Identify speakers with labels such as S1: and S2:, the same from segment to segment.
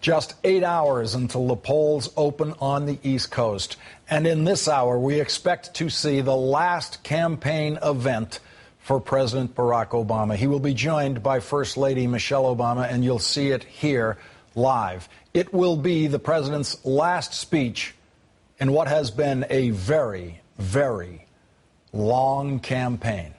S1: Just 8 hours until the polls open on the East Coast. And in this hour, we expect to see the last campaign event for President Barack Obama. He will be joined by First Lady Michelle Obama, and you'll see it here live. It will be the president's last speech in what has been a very, very long campaign.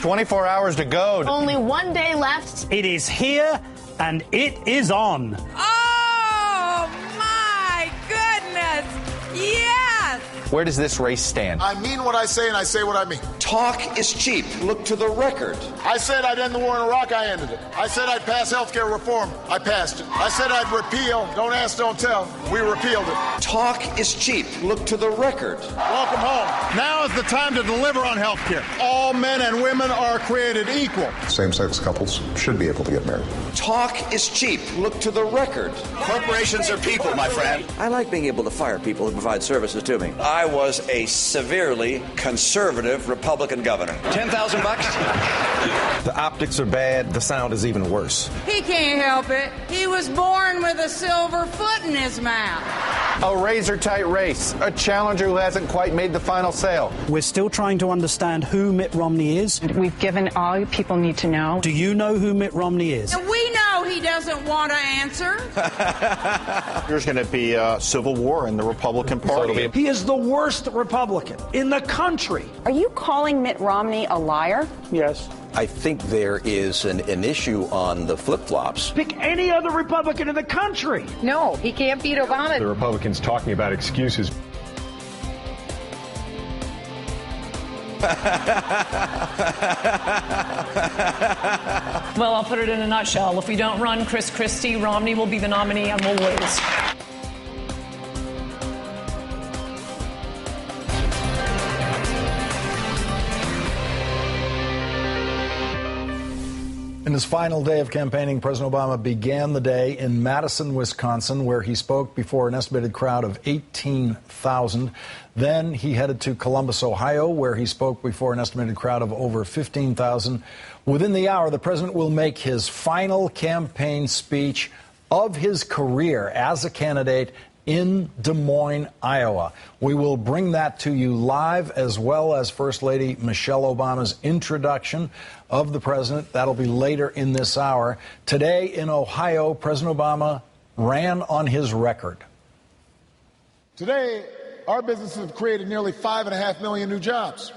S2: 24 hours to go.
S3: Only one day left.
S4: It is here and it is on.
S5: Oh, my goodness. Yes.
S2: Where does this race stand?
S6: I mean what I say and I say what I mean.
S7: Talk is cheap. Look to the record.
S6: I said I'd end the war in Iraq, I ended it. I said I'd pass health care reform, I passed it. I said I'd repeal, don't ask, don't tell, we repealed it.
S7: Talk is cheap. Look to the record.
S6: Welcome home. Now is the time to deliver on health care. All men and women are created equal.
S8: Same-sex couples should be able to get married.
S7: Talk is cheap. Look to the record.
S9: Corporations are people, my friend.
S7: I like being able to fire people who provide services to me. I was a severely conservative Republican governor.
S9: $10,000?
S10: The optics are bad. The sound is even worse.
S5: He can't help it. He was born with a silver foot in his mouth.
S2: A razor-tight race. A challenger who hasn't quite made the final sale.
S4: We're still trying to understand who Mitt Romney is.
S11: We've given all people need to know.
S4: Do you know who Mitt Romney is?
S5: And we know he doesn't want to answer.
S2: There's going to be a civil war in the Republican Party.
S12: He is the worst Republican in the country.
S11: Are you calling Mitt Romney a liar?
S12: Yes.
S10: I think there is an issue on the flip-flops.
S12: Pick any other Republican in the country.
S3: No, he can't beat Obama.
S13: The Republicans talking about excuses.
S14: Well, I'll put it in a nutshell. If we don't run Chris Christie, Romney will be the nominee and we'll lose.
S1: In his final day of campaigning, President Obama began the day in Madison, Wisconsin, where he spoke before an estimated crowd of 18,000. Then he headed to Columbus, Ohio, where he spoke before an estimated crowd of over 15,000. Within the hour, the president will make his final campaign speech of his career as a candidate in Des Moines, Iowa. We will bring that to you live, as well as First Lady Michelle Obama's introduction of the president. That'll be later in this hour. Today in Ohio, President Obama ran on his record.
S6: Today, our businesses have created nearly 5.5 million new jobs.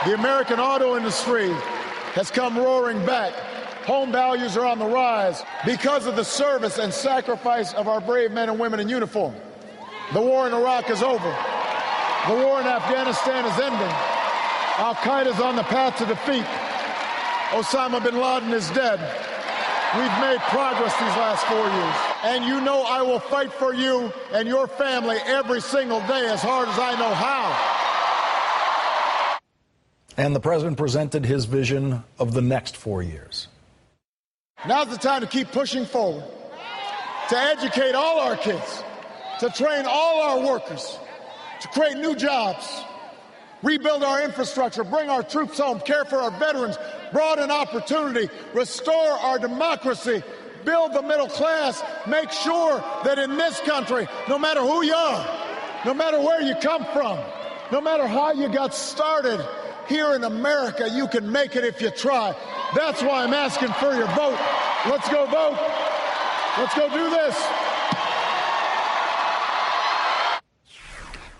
S6: The American auto industry has come roaring back. Home values are on the rise because of the service and sacrifice of our brave men and women in uniform. The war in Iraq is over. The war in Afghanistan is ending. Al-Qaeda's on the path to defeat. Osama bin Laden is dead. We've made progress these last 4 years. And you know I will fight for you and your family every single day as hard as I know how.
S1: And the president presented his vision of the next 4 years.
S6: Now's the time to keep pushing forward, to educate all our kids, to train all our workers, to create new jobs, rebuild our infrastructure, bring our troops home, care for our veterans, broaden opportunity, restore our democracy, build the middle class, make sure that in this country, no matter who you are, no matter where you come from, no matter how you got started, here in America, you can make it if you try. That's why I'm asking for your vote. Let's go vote. Let's go do this.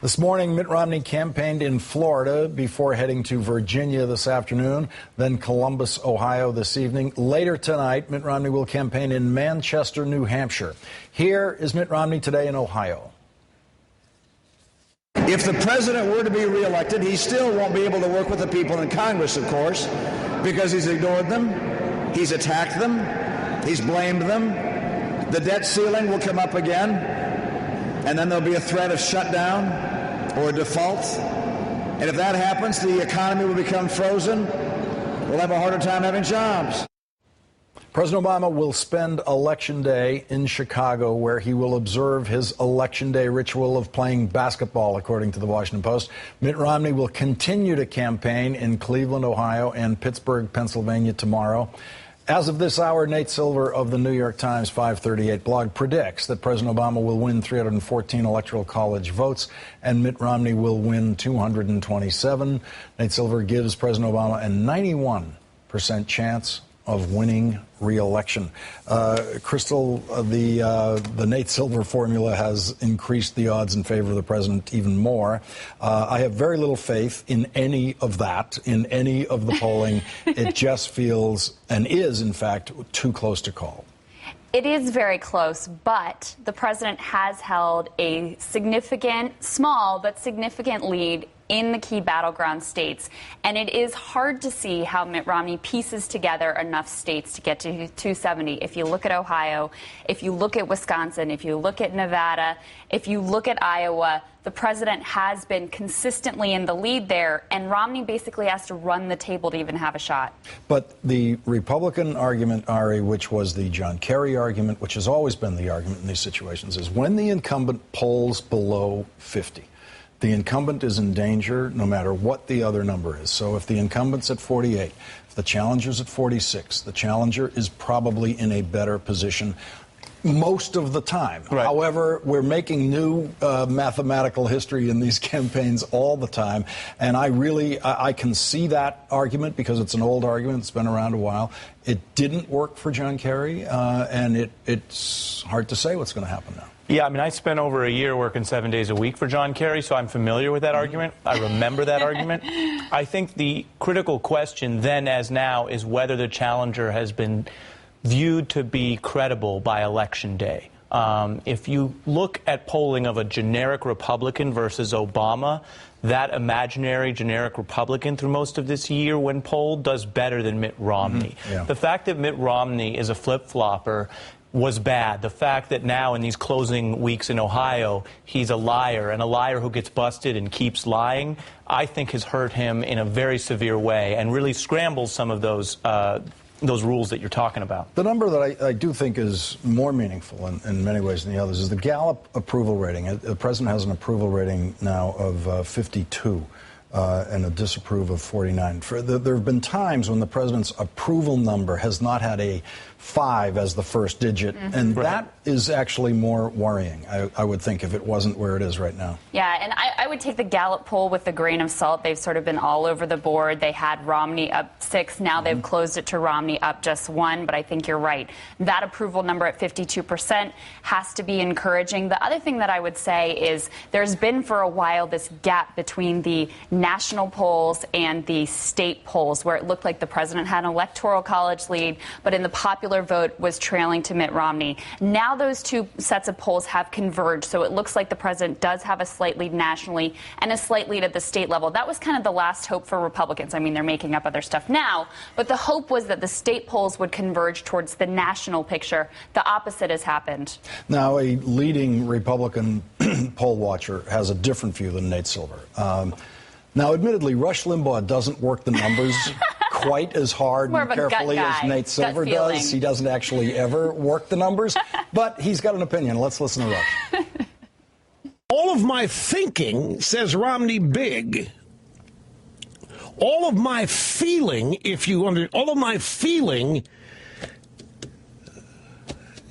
S1: This morning, Mitt Romney campaigned in Florida before heading to Virginia this afternoon, then Columbus, Ohio this evening. Later tonight, Mitt Romney will campaign in Manchester, New Hampshire. Here is Mitt Romney today in Ohio.
S15: If the president were to be reelected, he still won't be able to work with the people in Congress, of course, because he's ignored them, he's attacked them, he's blamed them. The debt ceiling will come up again, and then there'll be a threat of shutdown or default. And if that happens, the economy will become frozen. We'll have a harder time having jobs.
S1: President Obama will spend Election Day in Chicago, where he will observe his Election Day ritual of playing basketball, according to the Washington Post. Mitt Romney will continue to campaign in Cleveland, Ohio, and Pittsburgh, Pennsylvania tomorrow. As of this hour, Nate Silver of the New York Times 538 blog predicts that President Obama will win 314 Electoral College votes and Mitt Romney will win 227. Nate Silver gives President Obama a 91% chance of winning re-election. Crystal, the Nate Silver formula has increased the odds in favor of the president even more. I have very little faith in any of that, in any of the polling. It just feels, and is in fact, too close to call.
S16: It is very close, but the president has held a significant, small but significant lead in the key battleground states. And it is hard to see how Mitt Romney pieces together enough states to get to 270. If you look at Ohio, if you look at Wisconsin, if you look at Nevada, if you look at Iowa, the president has been consistently in the lead there, and Romney basically has to run the table to even have a shot.
S1: But the Republican argument, Ari, which was the John Kerry argument, which has always been the argument in these situations, is when the incumbent polls below 50, the incumbent is in danger no matter what the other number is. So if the incumbent's at 48, if the challenger's at 46, the challenger is probably in a better position most of the time. Right. However, we're making new mathematical history in these campaigns all the time. And I can see that argument because it's an old argument. It's been around a while. It didn't work for John Kerry, and it's hard to say what's going to happen now.
S17: Yeah, I mean, I spent over a year working 7 days a week for John Kerry, so I'm familiar with that argument. I remember that argument. I think the critical question then as now is whether the challenger has been viewed to be credible by Election Day. If you look at polling of a generic Republican versus Obama, that imaginary generic Republican through most of this year when polled does better than Mitt Romney. Mm-hmm. Yeah. The fact that Mitt Romney is a flip-flopper was bad. The fact that now in these closing weeks in Ohio, he's a liar, and a liar who gets busted and keeps lying, I think has hurt him in a very severe way and really scrambles some of those rules that you're talking about.
S1: The number that I do think is more meaningful in many ways than the others is the Gallup approval rating. The president has an approval rating now of 52. And a disapprove of 49. There have been times when the president's approval number has not had a 5 as the first digit, and that is actually more worrying, I would think, if it wasn't where it is right now.
S16: Yeah, and I would take the Gallup poll with a grain of salt. They've sort of been all over the board. They had Romney up 6. Now they've closed it to Romney up just 1, but I think you're right. That approval number at 52% has to be encouraging. The other thing that I would say is there's been for a while this gap between the national polls and the state polls where it looked like the president had an electoral college lead, but in the popular vote was trailing to Mitt Romney. Now those two sets of polls have converged, so it looks like the president does have a slight lead nationally and a slight lead at the state level. That was kind of the last hope for Republicans. I mean, they're making up other stuff now, but the hope was that the state polls would converge towards the national picture. The opposite has happened.
S1: Now, a leading Republican poll watcher has a different view than Nate Silver. Now, admittedly, Rush Limbaugh doesn't work the numbers quite as hard and carefully as Nate Silver does. He doesn't actually ever work the numbers, but he's got an opinion. Let's listen to Rush.
S12: All of my thinking says Romney big. All of my feeling, all of my feeling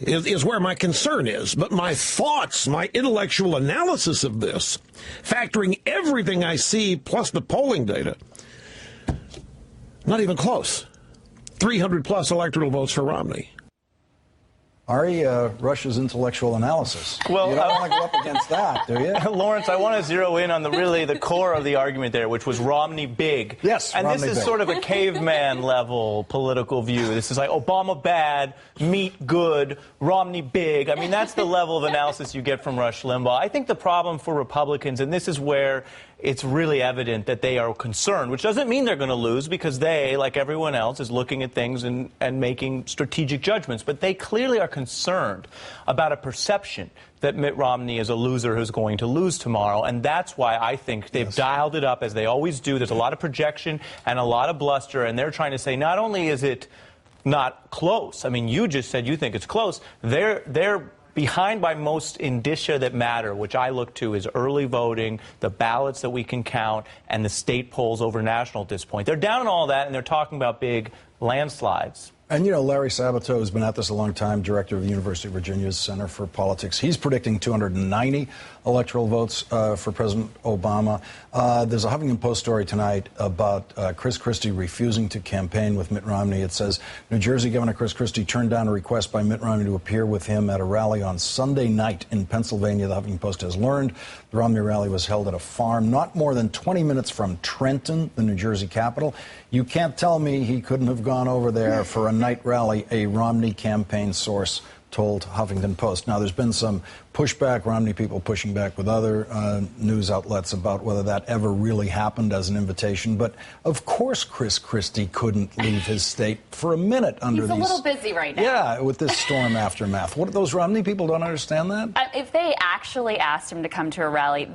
S12: is where my concern is. But my thoughts, my intellectual analysis of this, factoring everything I see plus the polling data, not even close. 300-plus electoral votes for Romney.
S1: Ari, Rush's intellectual analysis. Well, you don't want to go up against that, do you?
S17: Lawrence, I want to zero in on the core of the argument there, which was Romney big.
S1: Yes,
S17: and
S1: Romney
S17: this is
S1: big.
S17: Sort of a caveman level political view. This is like Obama bad, Meat good, Romney big. I mean, that's the level of analysis you get from Rush Limbaugh. I think the problem for Republicans, and this is where it's really evident that they are concerned, which doesn't mean they're going to lose because they, like everyone else, is looking at things and making strategic judgments. But they clearly are concerned about a perception that Mitt Romney is a loser who's going to lose tomorrow. And that's why I think they've dialed it up, as they always do. There's a lot of projection and a lot of bluster, and they're trying to say not only is it not close, I mean, you just said you think it's close, they're behind by most indicia that matter, which I look to is early voting, the ballots that we can count, and the state polls over national at this point. They're down on all that, and they're talking about big landslides.
S1: And, Larry Sabato has been at this a long time, director of the University of Virginia's Center for Politics. He's predicting 290 electoral votes for President Obama. There's a Huffington Post story tonight about Chris Christie refusing to campaign with Mitt Romney. It says New Jersey Governor Chris Christie turned down a request by Mitt Romney to appear with him at a rally on Sunday night in Pennsylvania. The Huffington Post has learned the Romney rally was held at a farm not more than 20 minutes from Trenton, the New Jersey capital. You can't tell me he couldn't have gone over there for a night rally, a Romney campaign source told Huffington Post. Now, there's been some pushback, Romney people pushing back with other news outlets about whether that ever really happened as an invitation. But, of course, Chris Christie couldn't leave his state for a minute under
S16: He's
S1: these...
S16: He's a little busy right now.
S1: Yeah, with this storm aftermath. What, those Romney people don't understand that?
S16: If they actually asked him to come to a rally,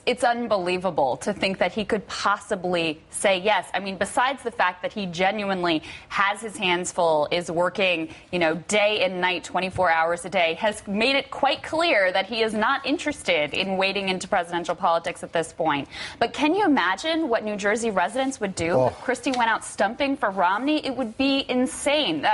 S16: it's unbelievable to think that he could possibly say yes. I mean, besides the fact that he genuinely has his hands full, is working, day and night, 24 hours a day, has made it quite clear that he is not interested in wading into presidential politics at this point. But can you imagine what New Jersey residents would do if Christie went out stumping for Romney? It would be insane.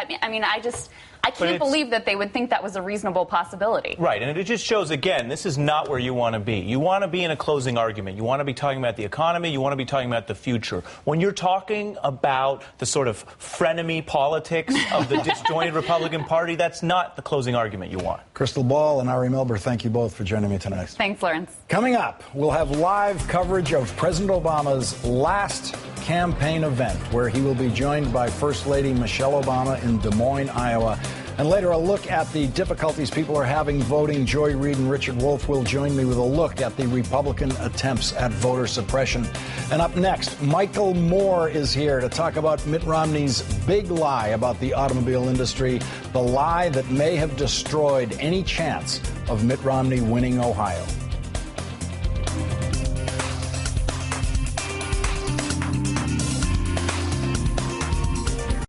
S16: I can't believe that they would think that was a reasonable possibility.
S17: Right, and it just shows, again, this is not where you want to be. You want to be in a closing argument. You want to be talking about the economy. You want to be talking about the future. When you're talking about the sort of frenemy politics of the disjointed Republican Party, that's not the closing argument you want.
S1: Crystal Ball and Ari Melber, thank you both for joining me tonight.
S16: Thanks, Lawrence.
S1: Coming up, we'll have live coverage of President Obama's last campaign event, where he will be joined by First Lady Michelle Obama in Des Moines, Iowa. And later, a look at the difficulties people are having voting. Joy Reid and Richard Wolff will join me with a look at the Republican attempts at voter suppression. And up next, Michael Moore is here to talk about Mitt Romney's big lie about the automobile industry, the lie that may have destroyed any chance of Mitt Romney winning Ohio.